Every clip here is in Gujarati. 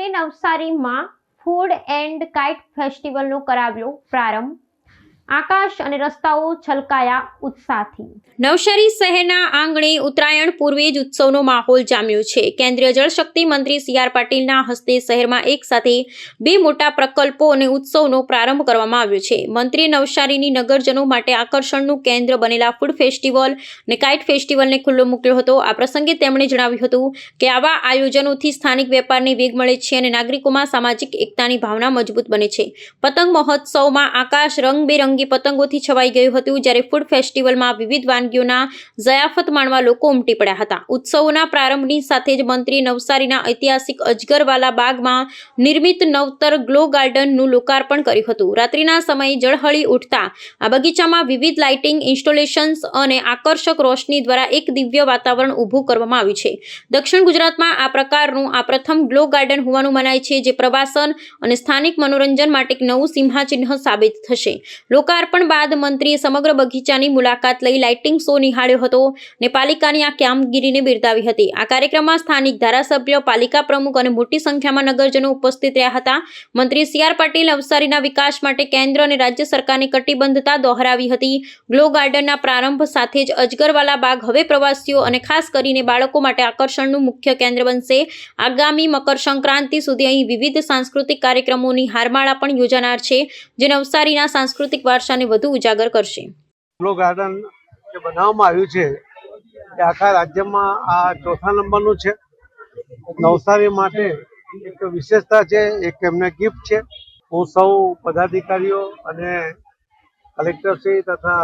મંત્રીએ નવસારીમાં ફૂડ એન્ડ કાઇટ ફેસ્ટિવલનો કરાવ્યો પ્રારંભ। આકાશ અને રસ્તાઓ છલકાયા ઉત્સાહથી। નવસારી શહેરના આંગણે ઉત્તરાયણ પૂર્વે જ ઉત્સવનો માહોલ જામ્યો છે। કેન્દ્રીય જળશક્તિ મંત્રી સી.આર. પાટીલના હસ્તે શહેરમાં એક સાથે બે મોટા પ્રકલ્પો અને ઉત્સવનો પ્રારંભ કરવામાં આવ્યો છે। મંત્રીએ નવસારીની નગરજનો માટે આકર્ષણનું કેન્દ્ર બનેલા ફૂડ ફેસ્ટિવલ અને કાઇટ ફેસ્ટિવલને ખુલ્લો મૂક્યો હતો। આ પ્રસંગે તેમણે જણાવ્યું હતું કે આવા આયોજનોથી સ્થાનિક વેપારને વેગ મળે છે અને નાગરિકોમાં સામાજિક એકતાની ભાવના મજબૂત બને છે। પતંગ મહોત્સવમાં આકાશ રંગબેરંગી પતંગોથી છવાઈ ગયું હતું, જ્યારે ફૂડ ફેસ્ટિવલમાં વિવિધ વાનગીઓના જયાફત માણવા લોકો ઉમટી પડ્યા હતા। ઉત્સવોના પ્રારંભની સાથે જ મંત્રીએ નવસારીના ઐતિહાસિક અજગરવાલા બાગમાં નિર્મિત નવતર ગ્લો ગાર્ડનનું લોકાર્પણ કર્યું હતું। રાત્રિના સમયે ઝળહળી ઉઠતા આ બગીચામાં વિવિધ લાઇટિંગ ઇન્સ્ટોલેશન્સ અને આકર્ષક રોશની દ્વારા એક દિવ્ય વાતાવરણ ઊભું કરવામાં આવ્યું છે। દક્ષિણ ગુજરાતમાં આ પ્રકારનું આ પ્રથમ ગ્લો ગાર્ડન હોવાનું મનાય છે, જે પ્રવાસન અને સ્થાનિક મનોરંજન માટે એક નવું સિંહાચિહ્ન સાબિત થશે। લોકાર્પણ બાદ મંત્રીએ સમગ્ર બગીચાની મુલાકાત લઈ લાઇટિંગ શો નિહાળ્યો હતો અને પાલિકાની આ કામગીરીને બિરદાવી હતી। આ કાર્યક્રમમાં સ્થાનિક ધારાસભ્ય, પાલિકા પ્રમુખ અને મોટી સંખ્યામાં નગરજનો ઉપસ્થિત રહ્યા હતા। મંત્રી સી.આર. પાટીલ નવસારીના વિકાસ માટે કેન્દ્ર અને રાજ્ય સરકારની કટિબદ્ધતા દોહરાવી હતી। ગ્લો ગાર્ડનના પ્રારંભ સાથે જ અજગરવાલા બાગ હવે પ્રવાસીઓ અને ખાસ કરીને બાળકો માટે આકર્ષણનું મુખ્ય કેન્દ્ર બનશે। આગામી મકર સંક્રાંતિ સુધી અહીં વિવિધ સાંસ્કૃતિક કાર્યક્રમોની હારમાળા પણ યોજાનાર છે, જે નવસારીના સાંસ્કૃતિક વારસાને વધુ ઉજાગર કરશે। ગ્લો ગાર્ડન જે બનાવવામાં આવ્યું છે એ આખા રાજ્યમાં આ ચોથા નંબરનું છે। નવસારી માટે એક વિશેષતા છે, એક એમને ગિફ્ટ છે। હું સૌ પદાધિકારીઓ અને કલેક્ટરશ્રી તથા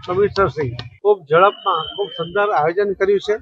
કમિશનરશ્રી ખૂબ ઝડપમાં ખૂબ સુંદર આયોજન કર્યું છે।